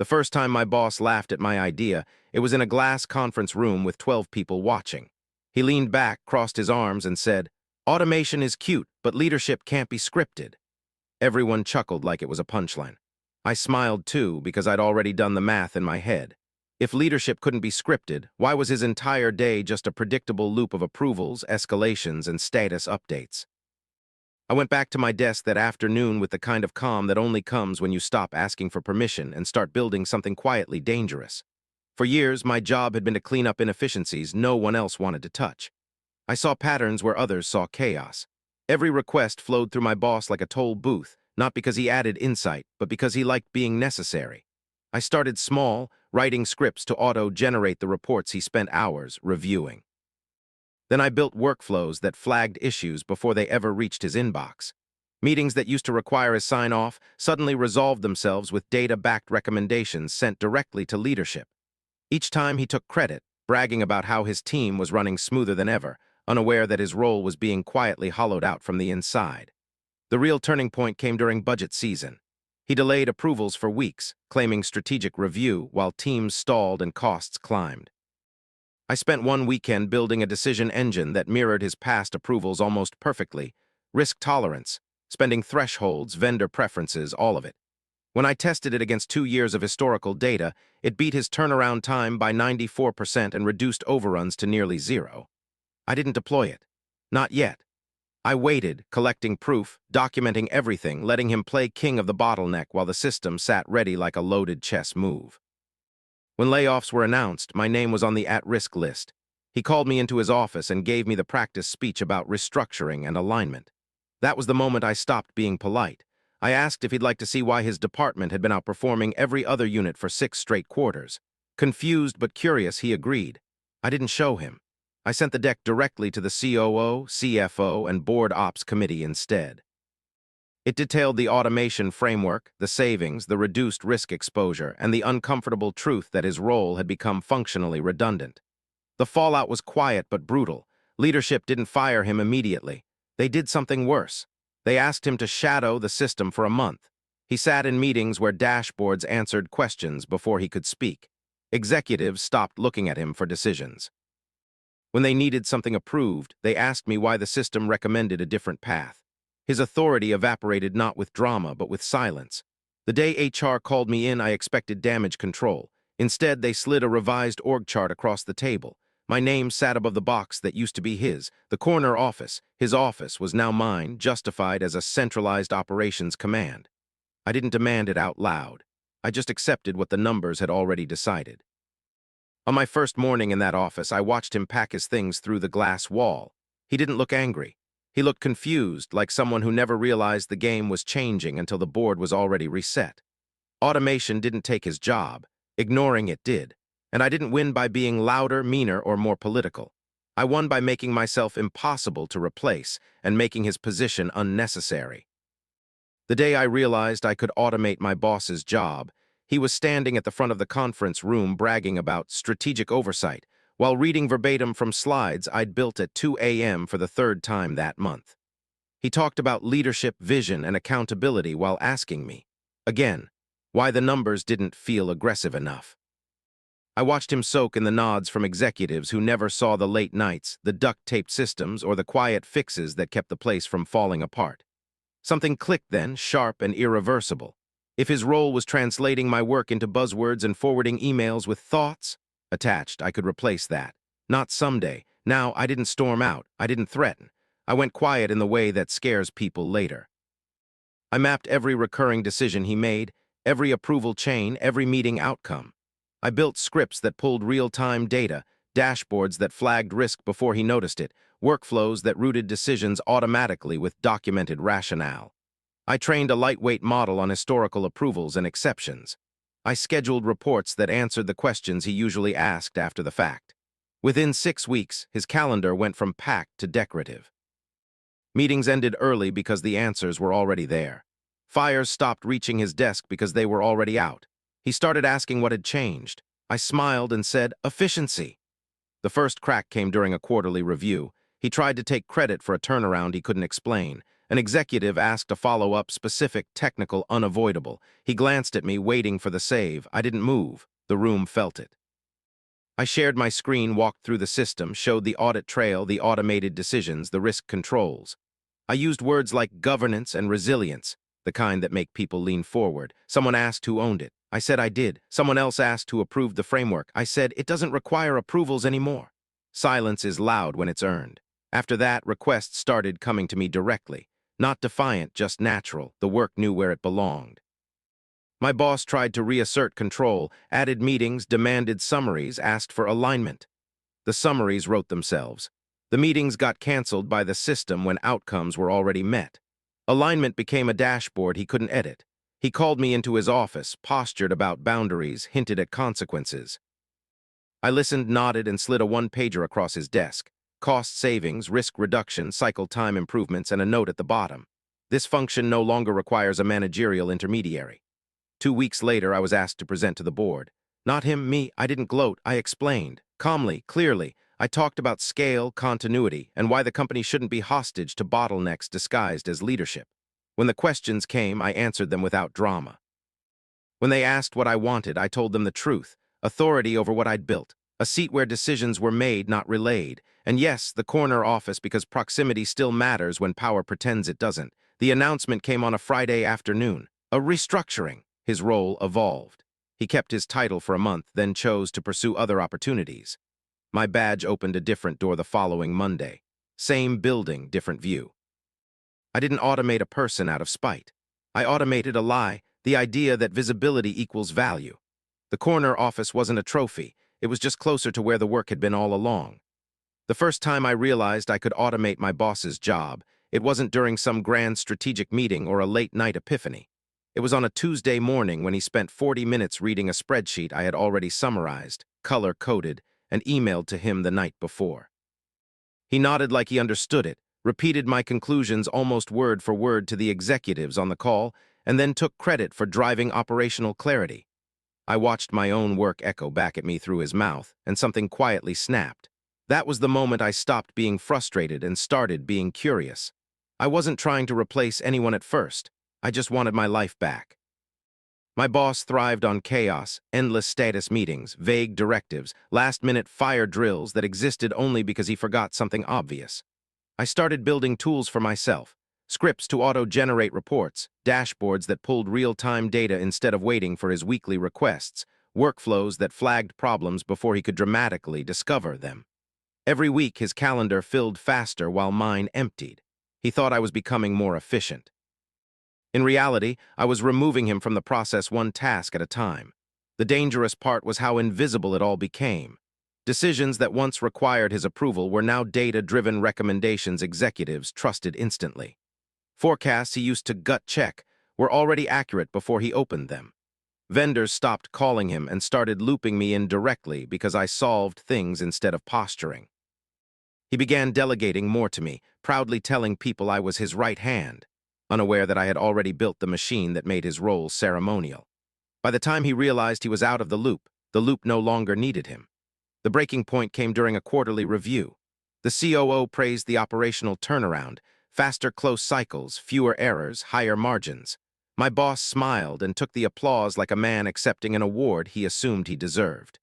The first time my boss laughed at my idea, it was in a glass conference room with 12 people watching. He leaned back, crossed his arms, and said, "Automation is cute, but leadership can't be scripted." Everyone chuckled like it was a punchline. I smiled too, because I'd already done the math in my head. If leadership couldn't be scripted, why was his entire day just a predictable loop of approvals, escalations, and status updates? I went back to my desk that afternoon with the kind of calm that only comes when you stop asking for permission and start building something quietly dangerous. For years, my job had been to clean up inefficiencies no one else wanted to touch. I saw patterns where others saw chaos. Every request flowed through my boss like a toll booth, not because he added insight, but because he liked being necessary. I started small, writing scripts to auto-generate the reports he spent hours reviewing. Then I built workflows that flagged issues before they ever reached his inbox. Meetings that used to require his sign-off suddenly resolved themselves with data-backed recommendations sent directly to leadership. Each time he took credit, bragging about how his team was running smoother than ever, unaware that his role was being quietly hollowed out from the inside. The real turning point came during budget season. He delayed approvals for weeks, claiming strategic review while teams stalled and costs climbed. I spent one weekend building a decision engine that mirrored his past approvals almost perfectly. Risk tolerance, spending thresholds, vendor preferences, all of it. When I tested it against 2 years of historical data, it beat his turnaround time by 94% and reduced overruns to nearly zero. I didn't deploy it. Not yet. I waited, collecting proof, documenting everything, letting him play king of the bottleneck while the system sat ready like a loaded chess move. When layoffs were announced, my name was on the at-risk list. He called me into his office and gave me the practice speech about restructuring and alignment. That was the moment I stopped being polite. I asked if he'd like to see why his department had been outperforming every other unit for 6 straight quarters. Confused but curious, he agreed. I didn't show him. I sent the deck directly to the COO, CFO, and Board Ops Committee instead. It detailed the automation framework, the savings, the reduced risk exposure, and the uncomfortable truth that his role had become functionally redundant. The fallout was quiet but brutal. Leadership didn't fire him immediately. They did something worse. They asked him to shadow the system for a month. He sat in meetings where dashboards answered questions before he could speak. Executives stopped looking at him for decisions. When they needed something approved, they asked me why the system recommended a different path. His authority evaporated not with drama, but with silence. The day HR called me in, I expected damage control. Instead, they slid a revised org chart across the table. My name sat above the box that used to be his, the corner office. His office was now mine, justified as a centralized operations command. I didn't demand it out loud. I just accepted what the numbers had already decided. On my first morning in that office, I watched him pack his things through the glass wall. He didn't look angry. He looked confused, like someone who never realized the game was changing until the board was already reset. Automation didn't take his job. Ignoring it did. And I didn't win by being louder, meaner, or more political. I won by making myself impossible to replace and making his position unnecessary. The day I realized I could automate my boss's job, he was standing at the front of the conference room bragging about strategic oversight, while reading verbatim from slides I'd built at 2 a.m. for the 3rd time that month. He talked about leadership, vision, and accountability while asking me, again, why the numbers didn't feel aggressive enough. I watched him soak in the nods from executives who never saw the late nights, the duct-taped systems, or the quiet fixes that kept the place from falling apart. Something clicked then, sharp and irreversible. If his role was translating my work into buzzwords and forwarding emails with thoughts attached, I could replace that. Not someday. Now, I didn't storm out. I didn't threaten. I went quiet in the way that scares people later. I mapped every recurring decision he made, every approval chain, every meeting outcome. I built scripts that pulled real-time data, dashboards that flagged risk before he noticed it, workflows that routed decisions automatically with documented rationale. I trained a lightweight model on historical approvals and exceptions. I scheduled reports that answered the questions he usually asked after the fact. Within 6 weeks, his calendar went from packed to decorative. Meetings ended early because the answers were already there. Fires stopped reaching his desk because they were already out. He started asking what had changed. I smiled and said, efficiency. The first crack came during a quarterly review. He tried to take credit for a turnaround he couldn't explain, An executive asked a follow-up, specific, technical, unavoidable. He glanced at me, waiting for the save. I didn't move. The room felt it. I shared my screen, walked through the system, showed the audit trail, the automated decisions, the risk controls. I used words like governance and resilience, the kind that make people lean forward. Someone asked who owned it. I said I did. Someone else asked who approved the framework. I said it doesn't require approvals anymore. Silence is loud when it's earned. After that, requests started coming to me directly. Not defiant, just natural. The work knew where it belonged. My boss tried to reassert control, added meetings, demanded summaries, asked for alignment. The summaries wrote themselves. The meetings got canceled by the system when outcomes were already met. Alignment became a dashboard he couldn't edit. He called me into his office, postured about boundaries, hinted at consequences. I listened, nodded, and slid a one-pager across his desk. Cost savings, risk reduction, cycle time improvements, and a note at the bottom. This function no longer requires a managerial intermediary. 2 weeks later, I was asked to present to the board. Not him, me. I didn't gloat. I explained. Calmly, clearly. I talked about scale, continuity, and why the company shouldn't be hostage to bottlenecks disguised as leadership. When the questions came, I answered them without drama. When they asked what I wanted, I told them the truth. Authority over what I'd built. A seat where decisions were made, not relayed. And yes, the corner office, because proximity still matters when power pretends it doesn't. The announcement came on a Friday afternoon. A restructuring. His role evolved. He kept his title for a month, then chose to pursue other opportunities. My badge opened a different door the following Monday. Same building, different view. I didn't automate a person out of spite. I automated a lie, the idea that visibility equals value. The corner office wasn't a trophy. It was just closer to where the work had been all along. The first time I realized I could automate my boss's job, it wasn't during some grand strategic meeting or a late-night epiphany. It was on a Tuesday morning when he spent 40 minutes reading a spreadsheet I had already summarized, color-coded, and emailed to him the night before. He nodded like he understood it, repeated my conclusions almost word for word to the executives on the call, and then took credit for driving operational clarity. I watched my own work echo back at me through his mouth, and something quietly snapped. That was the moment I stopped being frustrated and started being curious. I wasn't trying to replace anyone at first. I just wanted my life back. My boss thrived on chaos, endless status meetings, vague directives, last-minute fire drills that existed only because he forgot something obvious. I started building tools for myself, scripts to auto-generate reports, dashboards that pulled real-time data instead of waiting for his weekly requests, workflows that flagged problems before he could dramatically discover them. Every week, his calendar filled faster while mine emptied. He thought I was becoming more efficient. In reality, I was removing him from the process one task at a time. The dangerous part was how invisible it all became. Decisions that once required his approval were now data-driven recommendations executives trusted instantly. Forecasts he used to gut check were already accurate before he opened them. Vendors stopped calling him and started looping me in directly because I solved things instead of posturing. He began delegating more to me, proudly telling people I was his right hand, unaware that I had already built the machine that made his role ceremonial. By the time he realized he was out of the loop no longer needed him. The breaking point came during a quarterly review. The COO praised the operational turnaround, faster close cycles, fewer errors, higher margins. My boss smiled and took the applause like a man accepting an award he assumed he deserved.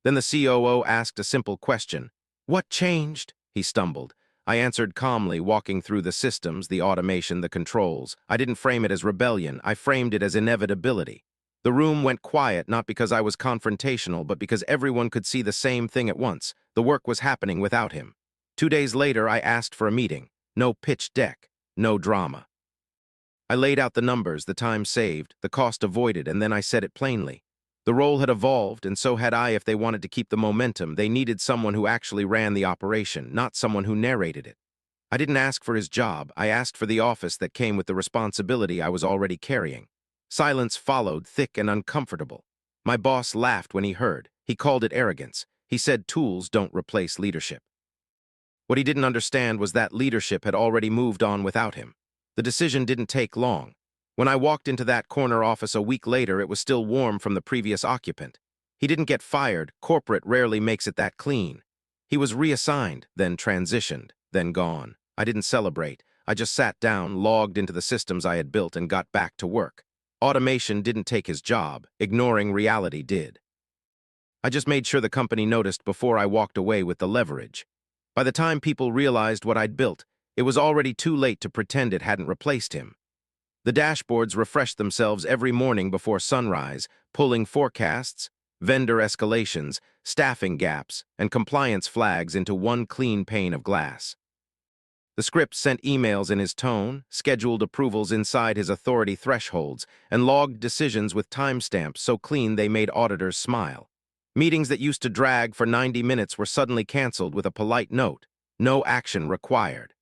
Then the COO asked a simple question. "What changed?" He stumbled. I answered calmly, walking through the systems, the automation, the controls. I didn't frame it as rebellion. I framed it as inevitability. The room went quiet, not because I was confrontational, but because everyone could see the same thing at once. The work was happening without him. 2 days later, I asked for a meeting. No pitch deck, no drama. I laid out the numbers, the time saved, the cost avoided, and then I said it plainly. The role had evolved, and so had I if they wanted to keep the momentum. They needed someone who actually ran the operation, not someone who narrated it. I didn't ask for his job. I asked for the office that came with the responsibility I was already carrying. Silence followed, thick and uncomfortable. My boss laughed when he heard. He called it arrogance. He said tools don't replace leadership. What he didn't understand was that leadership had already moved on without him. The decision didn't take long. When I walked into that corner office a week later, it was still warm from the previous occupant. He didn't get fired. Corporate rarely makes it that clean. He was reassigned, then transitioned, then gone. I didn't celebrate. I just sat down, logged into the systems I had built, and got back to work. Automation didn't take his job. Ignoring reality did. I just made sure the company noticed before I walked away with the leverage. By the time people realized what I'd built, it was already too late to pretend it hadn't replaced him. The dashboards refreshed themselves every morning before sunrise, pulling forecasts, vendor escalations, staffing gaps, and compliance flags into one clean pane of glass. The script sent emails in his tone, scheduled approvals inside his authority thresholds, and logged decisions with timestamps so clean they made auditors smile. Meetings that used to drag for 90 minutes were suddenly canceled with a polite note, "No action required."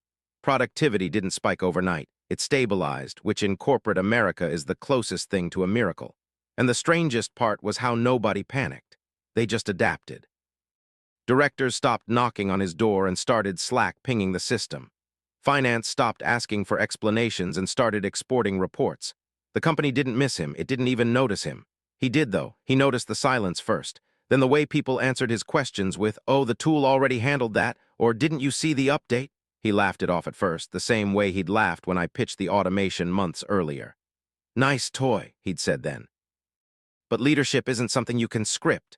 Productivity didn't spike overnight. It stabilized, which in corporate America is the closest thing to a miracle. And the strangest part was how nobody panicked. They just adapted. Directors stopped knocking on his door and started Slack pinging the system. Finance stopped asking for explanations and started exporting reports. The company didn't miss him. It didn't even notice him. He did, though. He noticed the silence first. Then the way people answered his questions with, "Oh, the tool already handled that," or "Didn't you see the update?" He laughed it off at first, the same way he'd laughed when I pitched the automation months earlier. "Nice toy," he'd said then. But leadership isn't something you can script.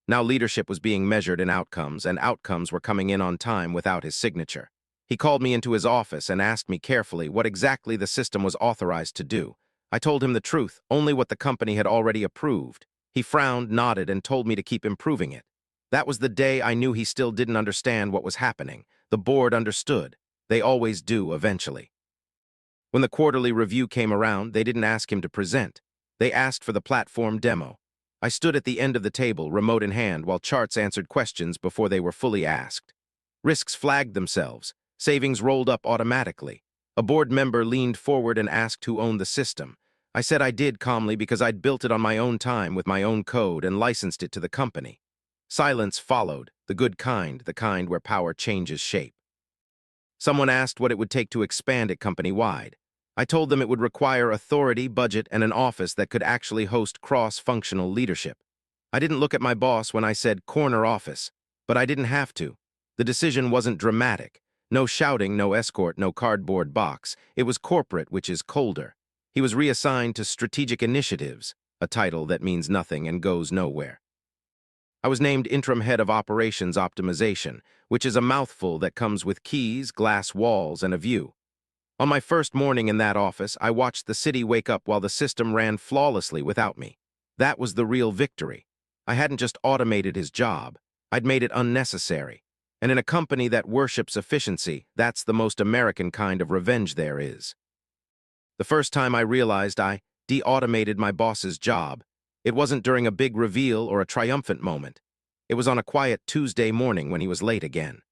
Now leadership was being measured in outcomes, and outcomes were coming in on time without his signature. He called me into his office and asked me carefully what exactly the system was authorized to do. I told him the truth, only what the company had already approved. He frowned, nodded, and told me to keep improving it. That was the day I knew he still didn't understand what was happening. The board understood. They always do eventually. When the quarterly review came around, they didn't ask him to present. They asked for the platform demo. I stood at the end of the table, remote in hand, while charts answered questions before they were fully asked. Risks flagged themselves. Savings rolled up automatically. A board member leaned forward and asked who owned the system. I said I did calmly because I'd built it on my own time with my own code and licensed it to the company. Silence followed, the good kind, the kind where power changes shape. Someone asked what it would take to expand it company-wide. I told them it would require authority, budget, and an office that could actually host cross-functional leadership. I didn't look at my boss when I said corner office, but I didn't have to. The decision wasn't dramatic. No shouting, no escort, no cardboard box. It was corporate, which is colder. He was reassigned to strategic initiatives, a title that means nothing and goes nowhere. I was named interim head of operations optimization, which is a mouthful that comes with keys, glass walls, and a view. On my first morning in that office, I watched the city wake up while the system ran flawlessly without me. That was the real victory. I hadn't just automated his job. I'd made it unnecessary. And in a company that worships efficiency, that's the most American kind of revenge there is. The first time I realized I de-automated my boss's job, it wasn't during a big reveal or a triumphant moment. It was on a quiet Tuesday morning when he was late again.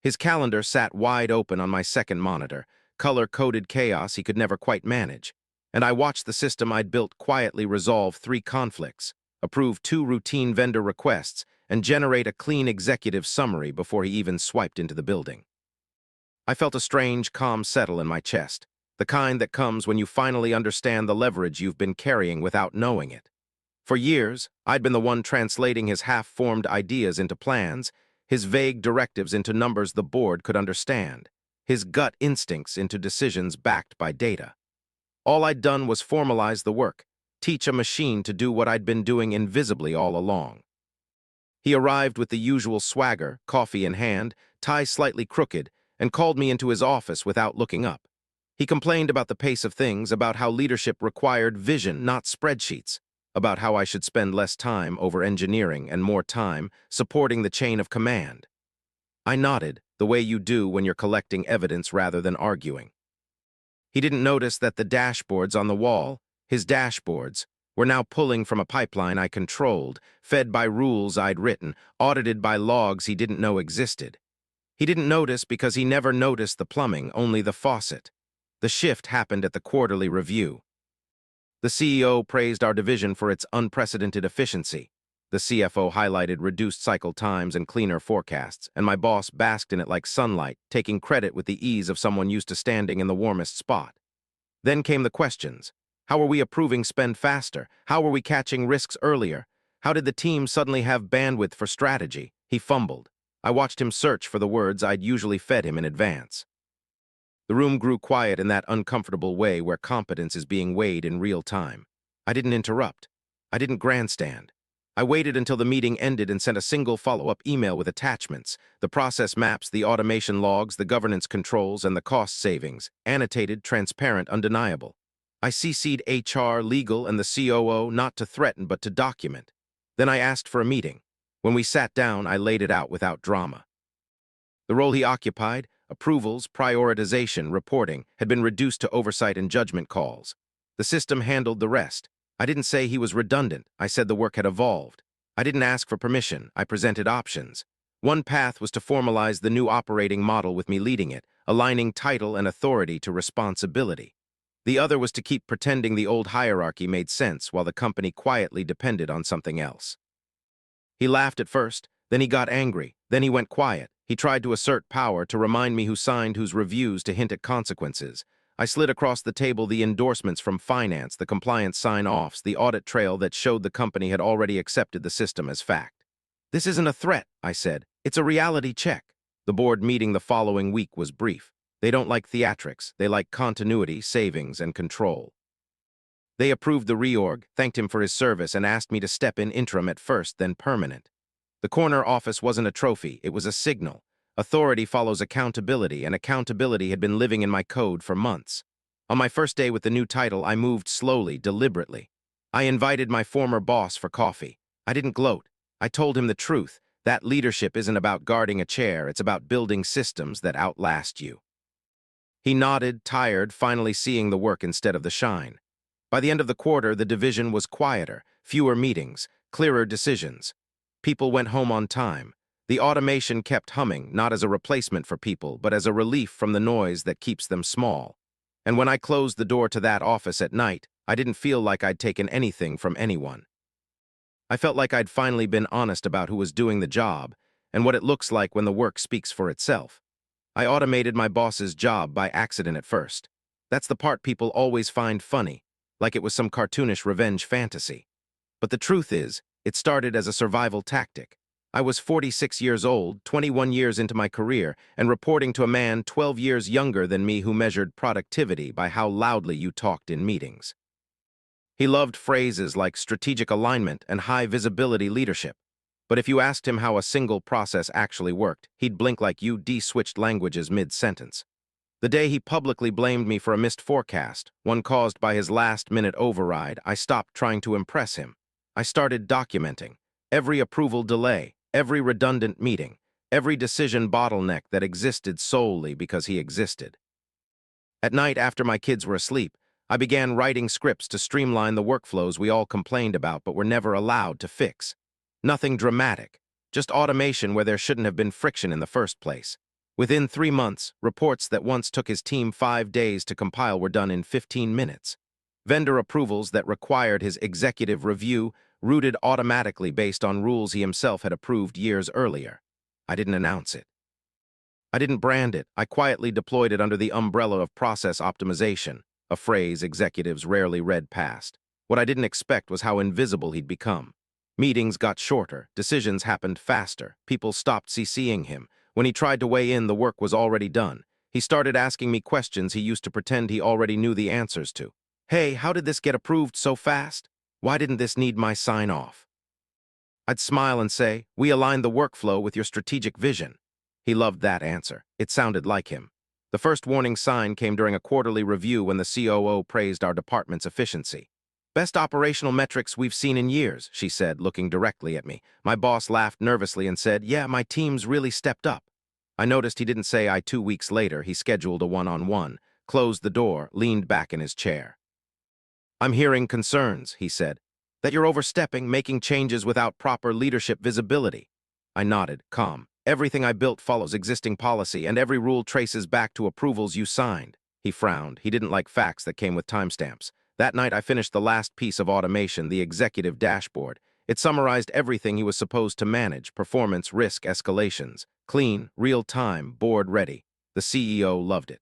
His calendar sat wide open on my second monitor, color-coded chaos he could never quite manage. And I watched the system I'd built quietly resolve 3 conflicts, approve 2 routine vendor requests, and generate a clean executive summary before he even swiped into the building. I felt a strange, calm settle in my chest, the kind that comes when you finally understand the leverage you've been carrying without knowing it. For years, I'd been the one translating his half-formed ideas into plans, his vague directives into numbers the board could understand, his gut instincts into decisions backed by data. All I'd done was formalize the work, teach a machine to do what I'd been doing invisibly all along. He arrived with the usual swagger, coffee in hand, tie slightly crooked, and called me into his office without looking up. He complained about the pace of things, about how leadership required vision, not spreadsheets, about how I should spend less time over engineering and more time supporting the chain of command. I nodded, the way you do when you're collecting evidence rather than arguing. He didn't notice that the dashboards on the wall, his dashboards, were now pulling from a pipeline I controlled, fed by rules I'd written, audited by logs he didn't know existed. He didn't notice because he never noticed the plumbing, only the faucet. The shift happened at the quarterly review. The CEO praised our division for its unprecedented efficiency. The CFO highlighted reduced cycle times and cleaner forecasts, and my boss basked in it like sunlight, taking credit with the ease of someone used to standing in the warmest spot. Then came the questions. How were we approving spend faster? How were we catching risks earlier? How did the team suddenly have bandwidth for strategy? He fumbled. I watched him search for the words I'd usually fed him in advance. The room grew quiet in that uncomfortable way where competence is being weighed in real time. I didn't interrupt. I didn't grandstand. I waited until the meeting ended and sent a single follow-up email with attachments, the process maps, the automation logs, the governance controls, and the cost savings, annotated, transparent, undeniable. I CC'd HR, legal, and the COO not to threaten but to document. Then I asked for a meeting. When we sat down, I laid it out without drama. The role he occupied, approvals, prioritization, reporting, had been reduced to oversight and judgment calls. The system handled the rest. I didn't say he was redundant. I said the work had evolved. I didn't ask for permission. I presented options. One path was to formalize the new operating model with me leading it, aligning title and authority to responsibility. The other was to keep pretending the old hierarchy made sense while the company quietly depended on something else. He laughed at first, then he got angry, then he went quiet. He tried to assert power, to remind me who signed whose reviews, to hint at consequences. I slid across the table the endorsements from finance, the compliance sign-offs, the audit trail that showed the company had already accepted the system as fact. "This isn't a threat," I said. "It's a reality check." The board meeting the following week was brief. They don't like theatrics. They like continuity, savings, and control. They approved the reorg, thanked him for his service, and asked me to step in interim at first, then permanent. The corner office wasn't a trophy, it was a signal. Authority follows accountability, and accountability had been living in my code for months. On my first day with the new title, I moved slowly, deliberately. I invited my former boss for coffee. I didn't gloat. I told him the truth. That leadership isn't about guarding a chair, it's about building systems that outlast you. He nodded, tired, finally seeing the work instead of the shine. By the end of the quarter, the division was quieter, fewer meetings, clearer decisions. People went home on time. The automation kept humming, not as a replacement for people, but as a relief from the noise that keeps them small. And when I closed the door to that office at night, I didn't feel like I'd taken anything from anyone. I felt like I'd finally been honest about who was doing the job and what it looks like when the work speaks for itself. I automated my boss's job by accident at first. That's the part people always find funny, like it was some cartoonish revenge fantasy. But the truth is, it started as a survival tactic. I was 46 years old, 21 years into my career, and reporting to a man 12 years younger than me who measured productivity by how loudly you talked in meetings. He loved phrases like strategic alignment and high-visibility leadership. But if you asked him how a single process actually worked, he'd blink like you switched languages mid-sentence. The day he publicly blamed me for a missed forecast, one caused by his last-minute override, I stopped trying to impress him. I started documenting every approval delay, every redundant meeting, every decision bottleneck that existed solely because he existed. At night, after my kids were asleep, I began writing scripts to streamline the workflows we all complained about but were never allowed to fix. Nothing dramatic, just automation where there shouldn't have been friction in the first place. Within 3 months, reports that once took his team 5 days to compile were done in 15 minutes. Vendor approvals that required his executive review routed automatically based on rules he himself had approved years earlier. I didn't announce it. I didn't brand it. I quietly deployed it under the umbrella of process optimization, a phrase executives rarely read past. What I didn't expect was how invisible he'd become. Meetings got shorter, decisions happened faster, people stopped CCing him. When he tried to weigh in, the work was already done. He started asking me questions he used to pretend he already knew the answers to. "Hey, how did this get approved so fast? Why didn't this need my sign-off?" I'd smile and say, "We aligned the workflow with your strategic vision." He loved that answer. It sounded like him. The first warning sign came during a quarterly review when the COO praised our department's efficiency. "Best operational metrics we've seen in years," she said, looking directly at me. My boss laughed nervously and said, "Yeah, my team's really stepped up." I noticed he didn't say I 2 weeks later. He scheduled a one-on-one, closed the door, leaned back in his chair. "I'm hearing concerns," he said, "that you're overstepping, making changes without proper leadership visibility." I nodded, calm. "Everything I built follows existing policy, and every rule traces back to approvals you signed." He frowned. He didn't like facts that came with timestamps. That night, I finished the last piece of automation, the executive dashboard. It summarized everything he was supposed to manage: performance, risk, escalations. Clean, real-time, board-ready. The CEO loved it.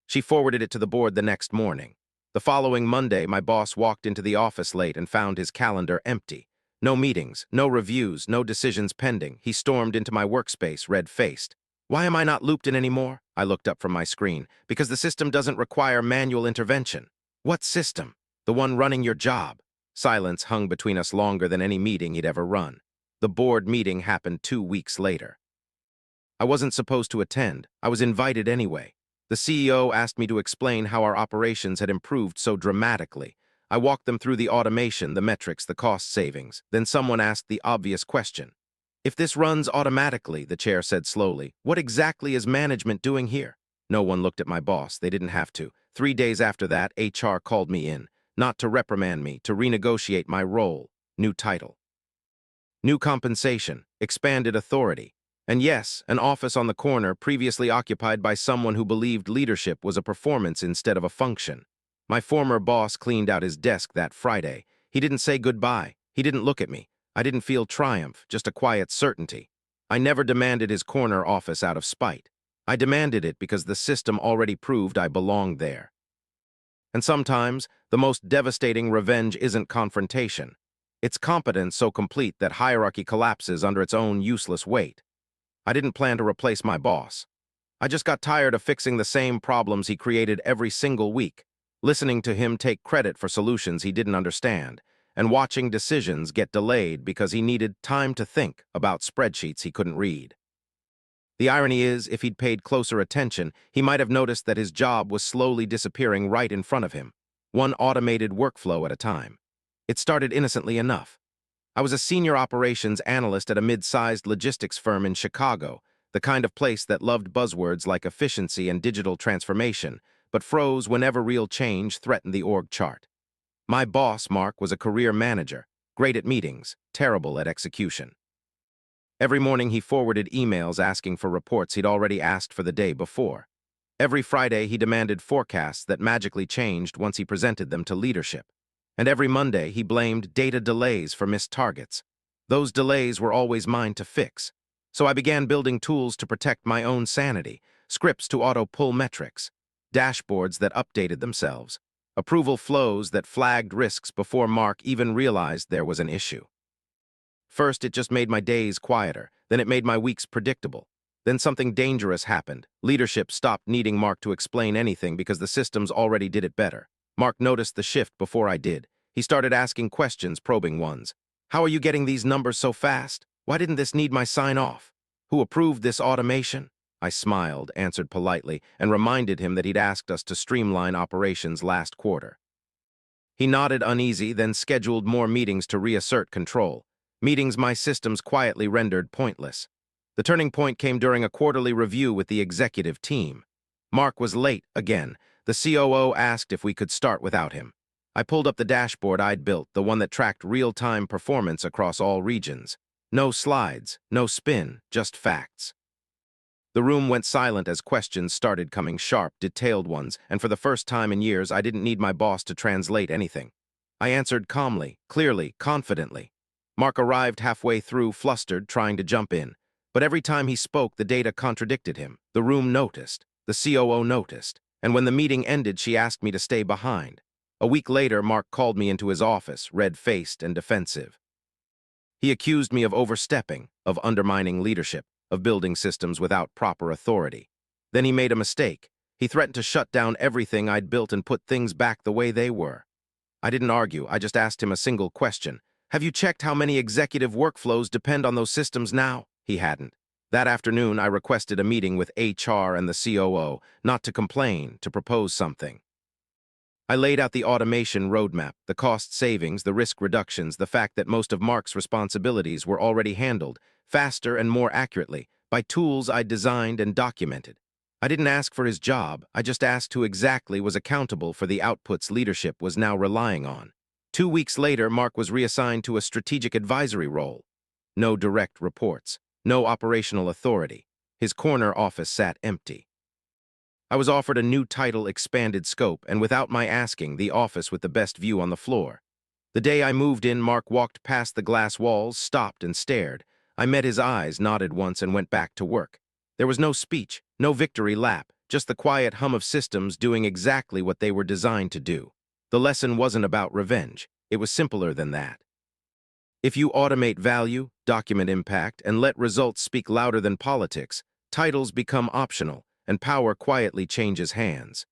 She forwarded it to the board the next morning. The following Monday, my boss walked into the office late and found his calendar empty. No meetings, no reviews, no decisions pending. He stormed into my workspace, red-faced. Why am I not looped in anymore? I looked up from my screen. Because the system doesn't require manual intervention. What system? The one running your job. Silence hung between us longer than any meeting he'd ever run. The board meeting happened 2 weeks later. I wasn't supposed to attend. I was invited anyway. The CEO asked me to explain how our operations had improved so dramatically. I walked them through the automation, the metrics, the cost savings. Then someone asked the obvious question. If this runs automatically, the chair said slowly, what exactly is management doing here? No one looked at my boss. They didn't have to. 3 days after that, HR called me in, not to reprimand me, to renegotiate my role. New title. New compensation, expanded authority. And yes, an office on the corner previously occupied by someone who believed leadership was a performance instead of a function. My former boss cleaned out his desk that Friday. He didn't say goodbye. He didn't look at me. I didn't feel triumph, just a quiet certainty. I never demanded his corner office out of spite. I demanded it because the system already proved I belonged there. And sometimes, the most devastating revenge isn't confrontation. It's competence so complete that hierarchy collapses under its own useless weight. I didn't plan to replace my boss. I just got tired of fixing the same problems he created every single week, listening to him take credit for solutions he didn't understand, and watching decisions get delayed because he needed time to think about spreadsheets he couldn't read. The irony is, if he'd paid closer attention, he might have noticed that his job was slowly disappearing right in front of him, one automated workflow at a time. It started innocently enough. I was a senior operations analyst at a mid-sized logistics firm in Chicago, the kind of place that loved buzzwords like efficiency and digital transformation, but froze whenever real change threatened the org chart. My boss, Mark, was a career manager, great at meetings, terrible at execution. Every morning he forwarded emails asking for reports he'd already asked for the day before. Every Friday he demanded forecasts that magically changed once he presented them to leadership. And every Monday he blamed data delays for missed targets. Those delays were always mine to fix. So I began building tools to protect my own sanity, scripts to auto-pull metrics, dashboards that updated themselves, approval flows that flagged risks before Mark even realized there was an issue. First, it just made my days quieter. Then it made my weeks predictable. Then something dangerous happened. Leadership stopped needing Mark to explain anything because the systems already did it better. Mark noticed the shift before I did. He started asking questions, probing ones. How are you getting these numbers so fast? Why didn't this need my sign-off? Who approved this automation? I smiled, answered politely, and reminded him that he'd asked us to streamline operations last quarter. He nodded uneasy, then scheduled more meetings to reassert control. Meetings my systems quietly rendered pointless. The turning point came during a quarterly review with the executive team. Mark was late again. The COO asked if we could start without him. I pulled up the dashboard I'd built, the one that tracked real-time performance across all regions. No slides, no spin, just facts. The room went silent as questions started coming, sharp, detailed ones, and for the first time in years I didn't need my boss to translate anything. I answered calmly, clearly, confidently. Mark arrived halfway through, flustered, trying to jump in. But every time he spoke, the data contradicted him. The room noticed. The COO noticed. And when the meeting ended, she asked me to stay behind. A week later, Mark called me into his office, red-faced and defensive. He accused me of overstepping, of undermining leadership, of building systems without proper authority. Then he made a mistake. He threatened to shut down everything I'd built and put things back the way they were. I didn't argue. I just asked him a single question. Have you checked how many executive workflows depend on those systems now? He hadn't. That afternoon, I requested a meeting with HR and the COO, not to complain, to propose something. I laid out the automation roadmap, the cost savings, the risk reductions, the fact that most of Mark's responsibilities were already handled, faster and more accurately, by tools I'd designed and documented. I didn't ask for his job, I just asked who exactly was accountable for the outputs leadership was now relying on. 2 weeks later, Mark was reassigned to a strategic advisory role. No direct reports. No operational authority. His corner office sat empty. I was offered a new title, expanded scope, and without my asking, the office with the best view on the floor. The day I moved in, Mark walked past the glass walls, stopped and stared. I met his eyes, nodded once, and went back to work. There was no speech, no victory lap, just the quiet hum of systems doing exactly what they were designed to do. The lesson wasn't about revenge. It was simpler than that. If you automate value, document impact, and let results speak louder than politics, Titles become optional, and power quietly changes hands.